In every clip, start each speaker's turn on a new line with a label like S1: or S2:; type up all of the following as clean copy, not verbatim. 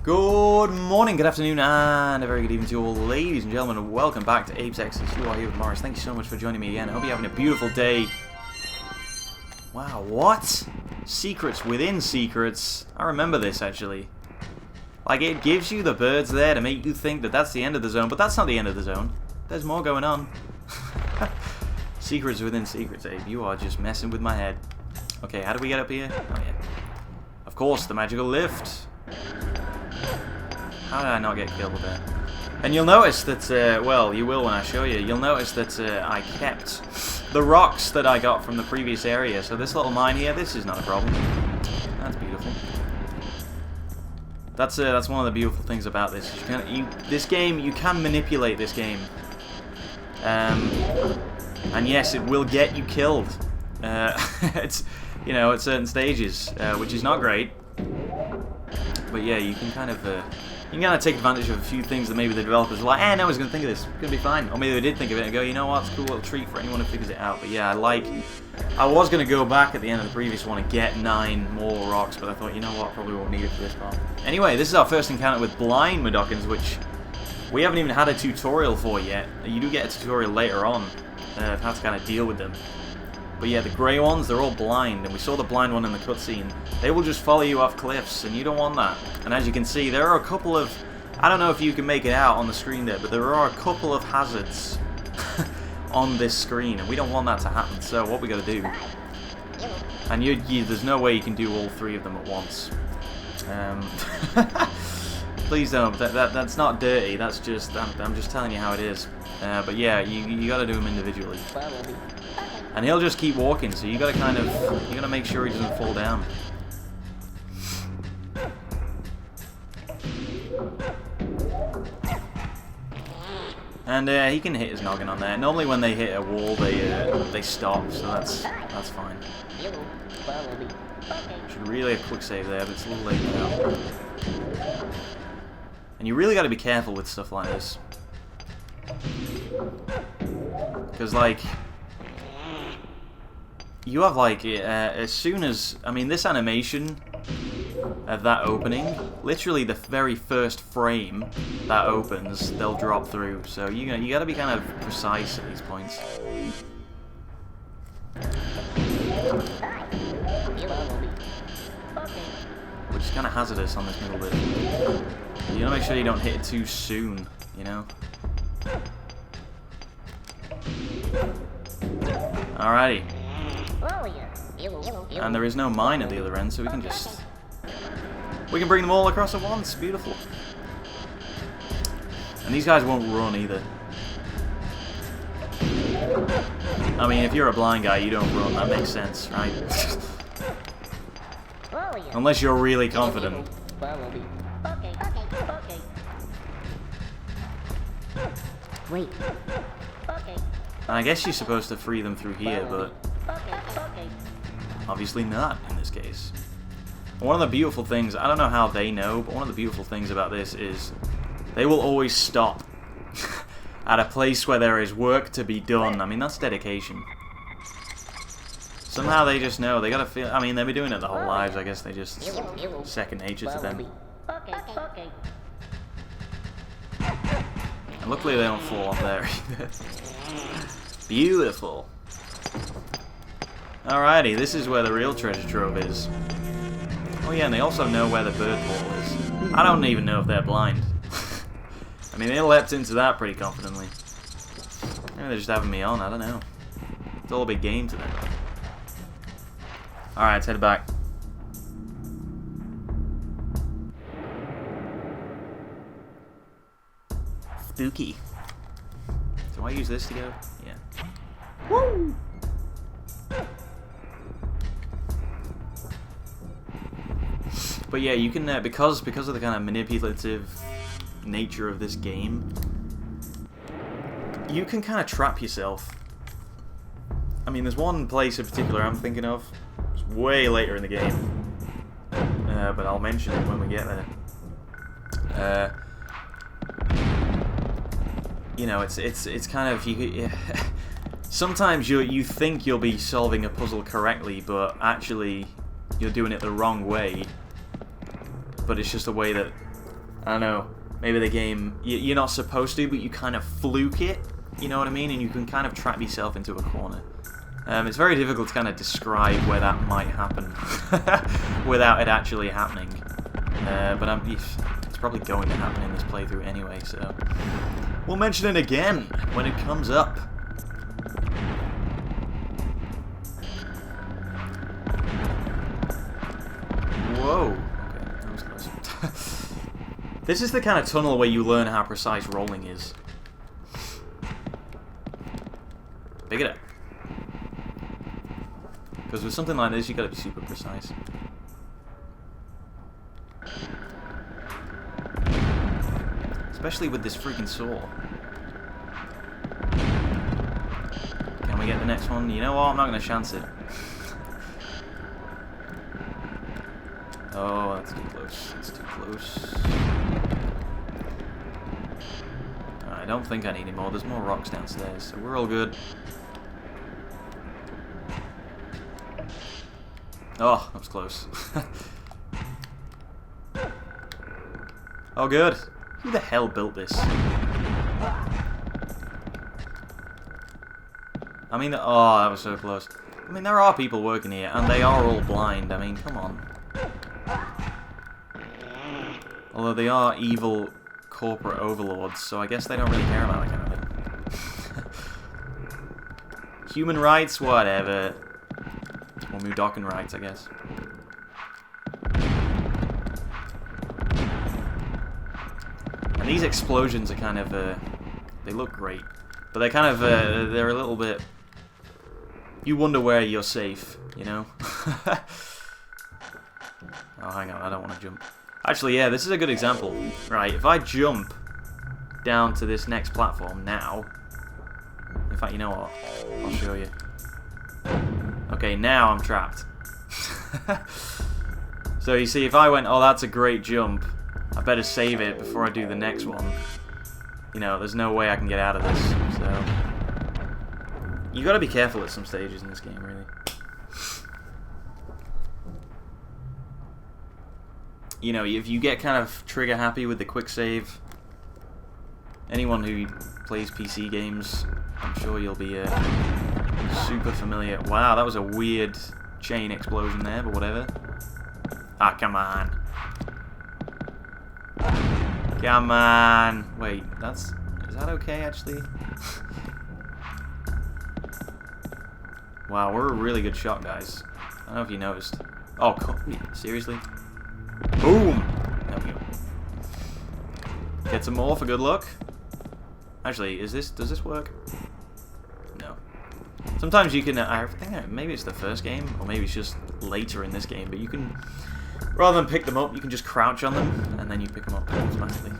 S1: Good morning, good afternoon, and a very good evening to you all, ladies and gentlemen, and welcome back to Abe's Exodus. You are here with Morris. Thank you so much for joining me again. I hope you're having a beautiful day. Wow, what? Secrets within secrets. I remember this, actually. Like, it gives you the birds there to make you think that that's the end of the zone, but that's not the end of the zone. There's more going on. Secrets within secrets, Abe. You are just messing with my head. Okay, how do we get up here? Oh, yeah. Of course, the magical lift. How did I not get killed there? And you'll notice that, well, you will when I show you, you'll notice that I kept the rocks that I got from the previous area. So this little mine here, this is not a problem. That's beautiful. That's one of the beautiful things about this. This game, you can manipulate this game. And yes, it will get you killed. It's, you know, at certain stages, which is not great. But yeah, you can kind of take advantage of a few things that maybe the developers were like, no one's going to think of this, it's going to be fine. Or maybe they did think of it and go, you know what, it's a cool little treat for anyone who figures it out. But yeah, I was going to go back at the end of the previous one and get 9 more rocks, but I thought, you know what, probably won't need it for this part. Anyway, this is our first encounter with blind Mudokons, which we haven't even had a tutorial for yet. You do get a tutorial later on, of how to kind of deal with them. But yeah, the grey ones, they're all blind, and we saw the blind one in the cutscene. They will just follow you off cliffs, and you don't want that. And as you can see, there are a couple of... I don't know if you can make it out on the screen there, but there are a couple of hazards on this screen, and we don't want that to happen. So what we got to do... And there's no way you can do all 3 of them at once. Please don't. That's not dirty. That's just... I'm just telling you how it is. But yeah, you got to do them individually. And he'll just keep walking, so you gotta make sure he doesn't fall down. And he can hit his noggin on there. Normally when they hit a wall, they stop, so that's fine. Should really have a quick save there, but it's a little late now. And you really gotta be careful with stuff like this. Because, like... You have, like, as soon as... I mean, this animation of that opening, literally the very first frame that opens, they'll drop through. So you gotta be kind of precise at these points. Which is kind of hazardous on this middle bit. You gotta make sure you don't hit it too soon, you know? Alrighty. And there is no mine at the other end, so we can just... We can bring them all across at once. Beautiful. And these guys won't run either. I mean, if you're a blind guy, you don't run. That makes sense, right? Unless you're really confident.
S2: Wait.
S1: And I guess you're supposed to free them through here, but... Obviously not, in this case. One of the beautiful things, I don't know how they know, but one of the beautiful things about this is they will always stop at a place where there is work to be done. I mean, that's dedication. Somehow they just know. They gotta feel... I mean, they've been doing it their whole lives. I guess they just... second nature to them. And luckily they don't fall off there either. Beautiful. Alrighty, this is where the real treasure trove is. Oh yeah, and they also know where the bird portal is. I don't even know if they're blind. I mean, they leapt into that pretty confidently. Maybe they're just having me on, I don't know. It's all a big game to them. Alright, let's head back. Spooky. Do I use this to go? Yeah. Woo! But yeah, you can, because of the kind of manipulative nature of this game, you can kind of trap yourself. I mean, there's one place in particular I'm thinking of. It's way later in the game. But I'll mention it when we get there. You know, it's kind of... Sometimes you think you'll be solving a puzzle correctly, but actually you're doing it the wrong way. But it's just a way that I don't know, maybe the game, you're not supposed to, but you kind of fluke it, you know what I mean? And you can kind of trap yourself into a corner. It's very difficult to kind of describe where that might happen without it actually happening. But it's probably going to happen in this playthrough anyway, so we'll mention it again when it comes up. Whoa. Okay, that was close. This is the kind of tunnel where you learn how precise rolling is. Pick it up. Because with something like this, you gotta be super precise. Especially with this freaking saw. Can we get the next one? You know what? I'm not gonna chance it. Oh, that's too close. That's too close. I don't think I need any more. There's more rocks downstairs, so we're all good. Oh, that was close. Oh, good. Who the hell built this? I mean, oh, that was so close. I mean, there are people working here, and they are all blind. I mean, come on. Although they are evil corporate overlords, so I guess they don't really care about that kind of thing. Human rights, whatever. Or Mudokon rights, I guess. And these explosions are kind of, they look great. But they're kind of, they're a little bit... You wonder where you're safe, you know? Oh, hang on, I don't want to jump. Actually, yeah, this is a good example. Right, if I jump down to this next platform now... In fact, you know what? I'll show you. Okay, now I'm trapped. So you see, if I went, oh, that's a great jump, I better save it before I do the next one. You know, there's no way I can get out of this, so... You gotta be careful at some stages in this game, really. You know, if you get kind of trigger happy with the quick save, anyone who plays PC games, I'm sure you'll be super familiar. Wow, that was a weird chain explosion there, but whatever. Ah, come on. Come on. Wait, is that okay, actually? Wow, we're a really good shot, guys. I don't know if you noticed. Oh, seriously? Boom! There we go. Get some more for good luck. Actually, does this work? No. Sometimes you can, I think maybe it's the first game, or maybe it's just later in this game, but you can, rather than pick them up, you can just crouch on them, and then you pick them up automatically.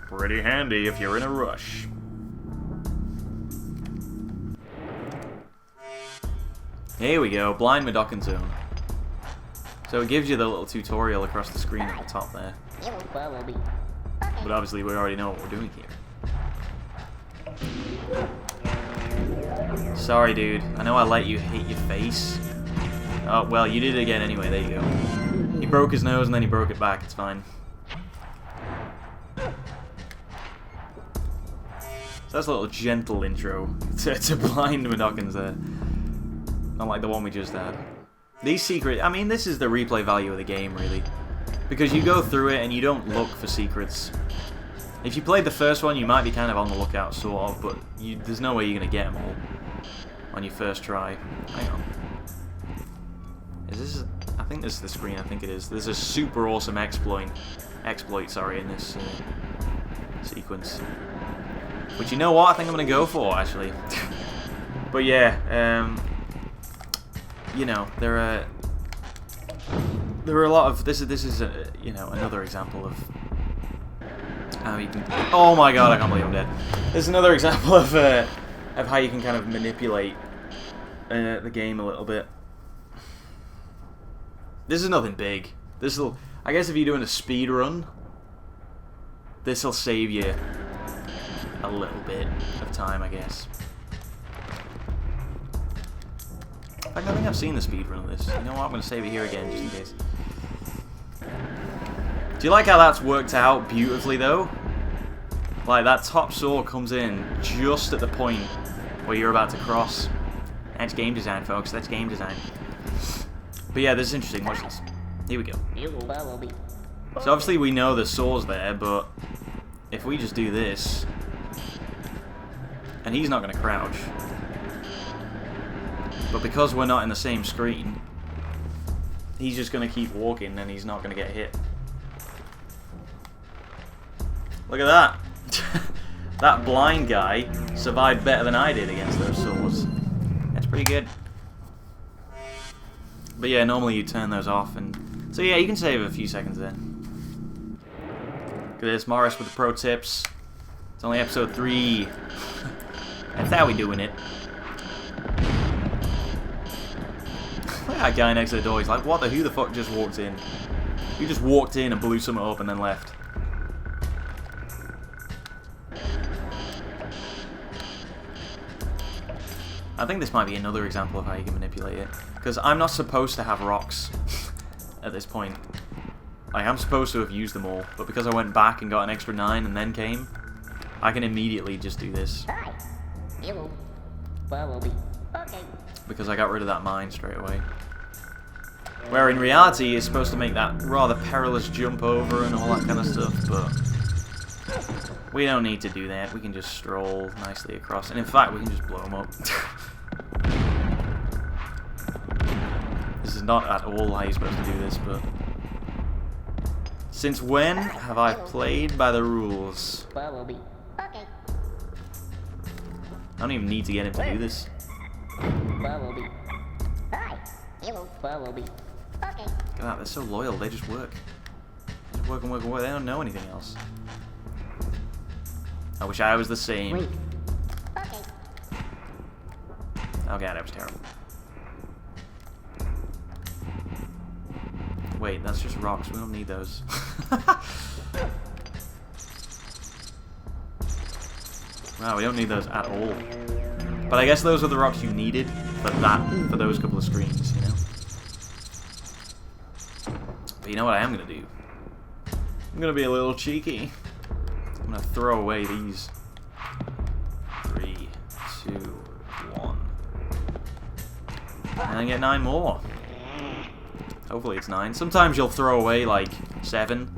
S1: Pretty handy if you're in a rush. Here we go, blind Mudokon zone. So it gives you the little tutorial across the screen at the top there. But obviously we already know what we're doing here. Sorry, dude. I know I let you hit your face. Oh, well, you did it again anyway. There you go. He broke his nose and then he broke it back. It's fine. So that's a little gentle intro to blind Mudokons there. Not like the one we just had. These secrets, I mean, this is the replay value of the game, really. Because you go through it and you don't look for secrets. If you played the first one, you might be kind of on the lookout, sort of, but there's no way you're going to get them all on your first try. Hang on. Is this... I think this is the screen, I think it is. There's a super awesome exploit, in this sequence. Which, you know what? I think I'm going to go for, actually. But yeah, you know, there are a lot of this is you know, another example of how you can. Oh my god, I can't believe I'm dead. There's another example of how you can kind of manipulate the game a little bit. This is nothing big. This'll, I guess, if you're doing a speed run, this'll save you a little bit of time, I guess. I think I've seen the speedrun of this. You know what? I'm going to save it here again, just in case. Do you like how that's worked out beautifully though? Like that top saw comes in just at the point where you're about to cross. That's game design, folks. That's game design. But yeah, this is interesting. Watch this. Here we go. So obviously we know the saw's there, but if we just do this, and he's not going to crouch, but because we're not in the same screen, he's just going to keep walking and he's not going to get hit. Look at that. That blind guy survived better than I did against those saws. That's pretty good. But yeah, normally you turn those off, and so yeah, you can save a few seconds there. Look at this, Morris with the pro tips. It's only episode 3. That's how we doing it. Look at that guy next to the door. He's like, what the? Who the fuck just walked in? Who just walked in and blew something up and then left? I think this might be another example of how you can manipulate it. Because I'm not supposed to have rocks at this point. Like, I'm supposed to have used them all, but because I went back and got an extra 9 and then came, I can immediately just do this. Because I got rid of that mine straight away. Where in reality, it's supposed to make that rather perilous jump over and all that kind of stuff, but we don't need to do that. We can just stroll nicely across, and in fact, we can just blow them up. This is not at all how you're supposed to do this, but since when have I played by the rules? I don't even need to get him to do this. Look at that, they're so loyal, they just work. They just work and work and work, they don't know anything else. I wish I was the same.
S2: Wait.
S1: Oh god, that was terrible. Wait, that's just rocks, we don't need those. Wow, we don't need those at all. But I guess those are the rocks you needed for those couple of screens, you know? But you know what I am gonna do? I'm gonna be a little cheeky. I'm gonna throw away these. 3, 2, 1. And then get 9 more. Hopefully it's 9. Sometimes you'll throw away like 7.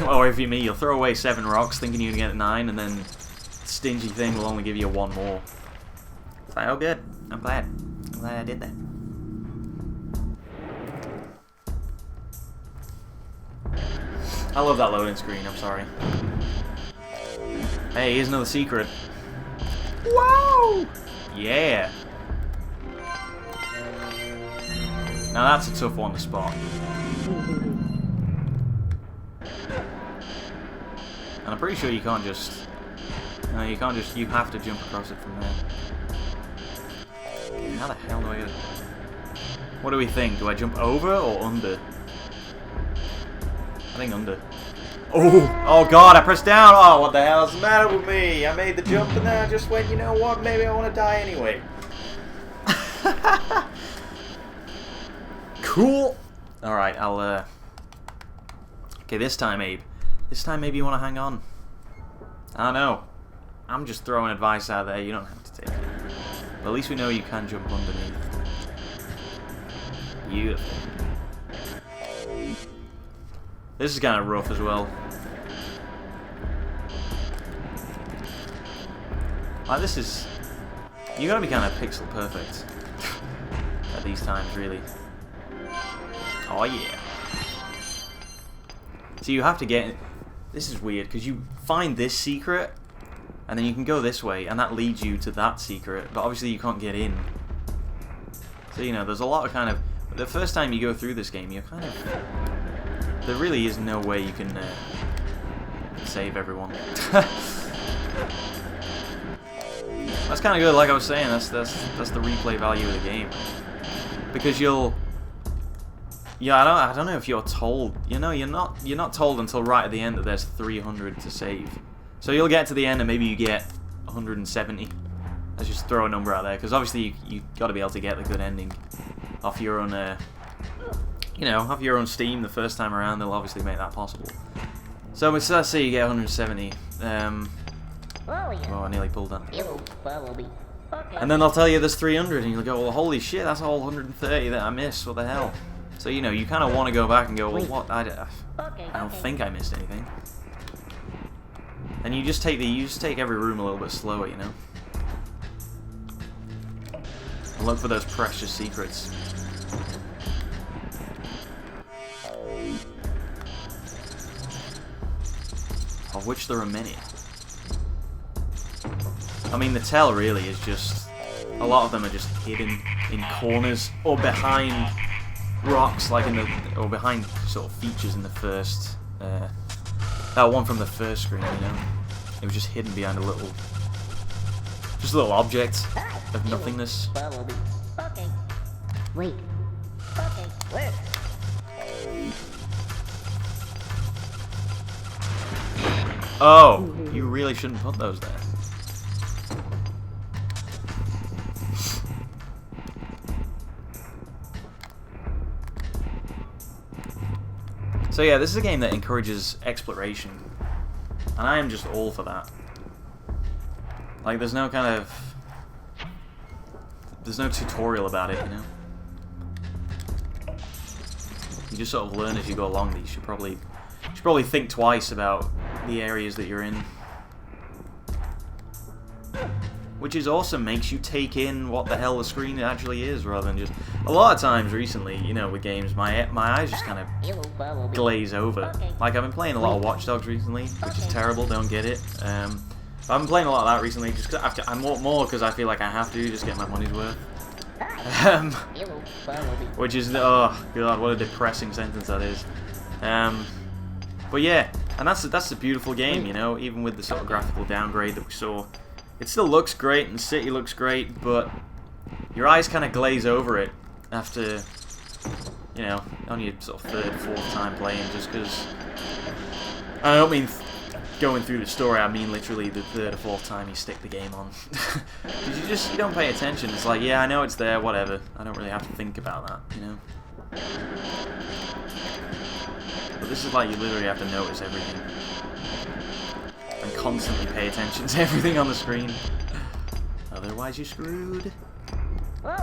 S1: Or if you're me, you'll throw away 7 rocks thinking you can get 9, and then the stingy thing will only give you 1 more. It's like, oh good. I'm glad I did that. I love that loading screen, I'm sorry. Hey, here's another secret. Whoa! Yeah! Now that's a tough one to spot. And I'm pretty sure you can't just... No, you can't just... You have to jump across it from there. Okay, how the hell do I get it? What do we think? Do I jump over or under? I think under. Oh god, I pressed down! Oh, what the hell is the matter with me? I made the jump and then I just went, you know what, maybe I want to die anyway. Cool! Alright, I'll, Okay, this time, Abe. This time maybe you want to hang on. I don't know. I'm just throwing advice out there, you don't have to take it. But at least we know you can jump underneath. Beautiful. This is kind of rough as well. Like, this is... You gotta be kind of pixel perfect at these times, really. Oh yeah. So you have to get... This is weird, because you find this secret, and then you can go this way, and that leads you to that secret, but obviously you can't get in. So, you know, there's a lot of kind of... The first time you go through this game, you're kind of... There really is no way you can save everyone. That's kind of good, like I was saying. That's the replay value of the game, because you'll. Yeah, I don't know if you're told. You know, you're not told until right at the end that there's 300 to save. So you'll get to the end and maybe you get 170. Let's just throw a number out there, because obviously you got to be able to get the good ending off your own you know, have your own Steam the first time around, they'll obviously make that possible. So let's say you get 170. Oh, I nearly pulled that. And then they'll tell you there's 300, and you'll go, well, holy shit, that's all 130 that I missed. What the hell? So, you know, you kind of want to go back and go, well, what? I don't think I missed anything. And you just take every room a little bit slower, you know. And look for those precious secrets. Of which there are many. I mean, the tell really is just... A lot of them are just hidden in corners or behind rocks, like in the... Or behind sort of features in the first... that one from the first screen, you know? It was just hidden behind a little... Just a little object of nothingness.
S2: Wait.
S1: Oh, you really shouldn't put those there. So yeah, this is a game that encourages exploration, and I am just all for that. Like, there's no tutorial about it, you know? You just sort of learn as you go along that you should probably think twice about the areas that you're in. Which is awesome, makes you take in what the hell the screen actually is, rather than just... A lot of times recently, you know, with games, my eyes just kind of glaze over. Like, I've been playing a lot of Watch Dogs recently, which is terrible, don't get it. But I've been playing a lot of that recently, just because I'm more because I feel like I have to, just get my money's worth. Which is, oh god, what a depressing sentence that is. But yeah, and that's a beautiful game, you know, even with the sort of graphical downgrade that we saw. It still looks great, and the city looks great, but your eyes kind of glaze over it after, you know, only your sort of third, fourth time playing, just because... I don't mean going through the story, I mean literally the third or fourth time you stick the game on. Because you don't pay attention. It's like, yeah, I know it's there, whatever. I don't really have to think about that, you know? But this is like you literally have to notice everything. And constantly pay attention to everything on the screen. Otherwise you're screwed. And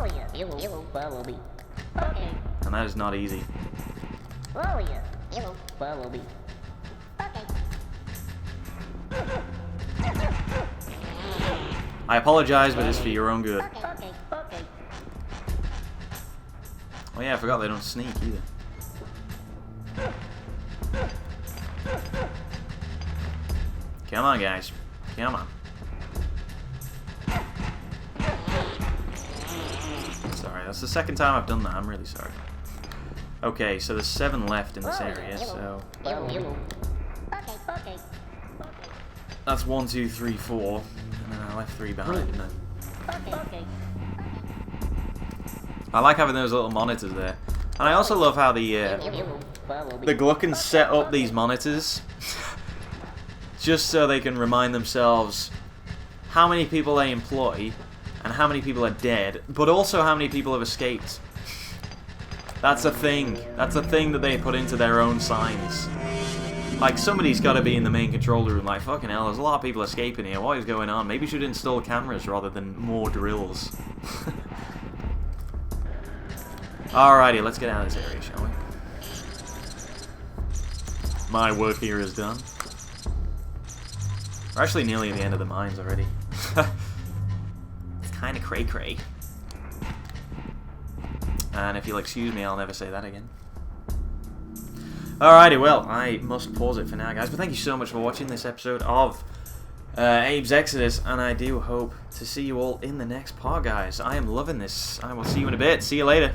S1: that is not easy. I apologize, but it's for your own good. Oh yeah, I forgot they don't sneak either. Come on, guys. Come on. Sorry, that's the second time I've done that. I'm really sorry. Okay, so there's 7 left in this area, so... That's 1, 2, 3, 4. And then I left 3 behind, didn't I? I like having those little monitors there. And I also love how the Gluckons set up these monitors just so they can remind themselves how many people they employ and how many people are dead, but also how many people have escaped. That's a thing. That's a thing that they put into their own signs. Like, somebody's got to be in the main control room, like, fucking hell, there's a lot of people escaping here, what is going on? Maybe we should install cameras rather than more drills. Alrighty, let's get out of this area, shall we? My work here is done. We're actually nearly at the end of the mines already. It's kind of cray-cray. And if you'll excuse me, I'll never say that again. Alrighty, well, I must pause it for now, guys. But thank you so much for watching this episode of Abe's Exoddus, and I do hope to see you all in the next part, guys. I am loving this. I will see you in a bit. See you later.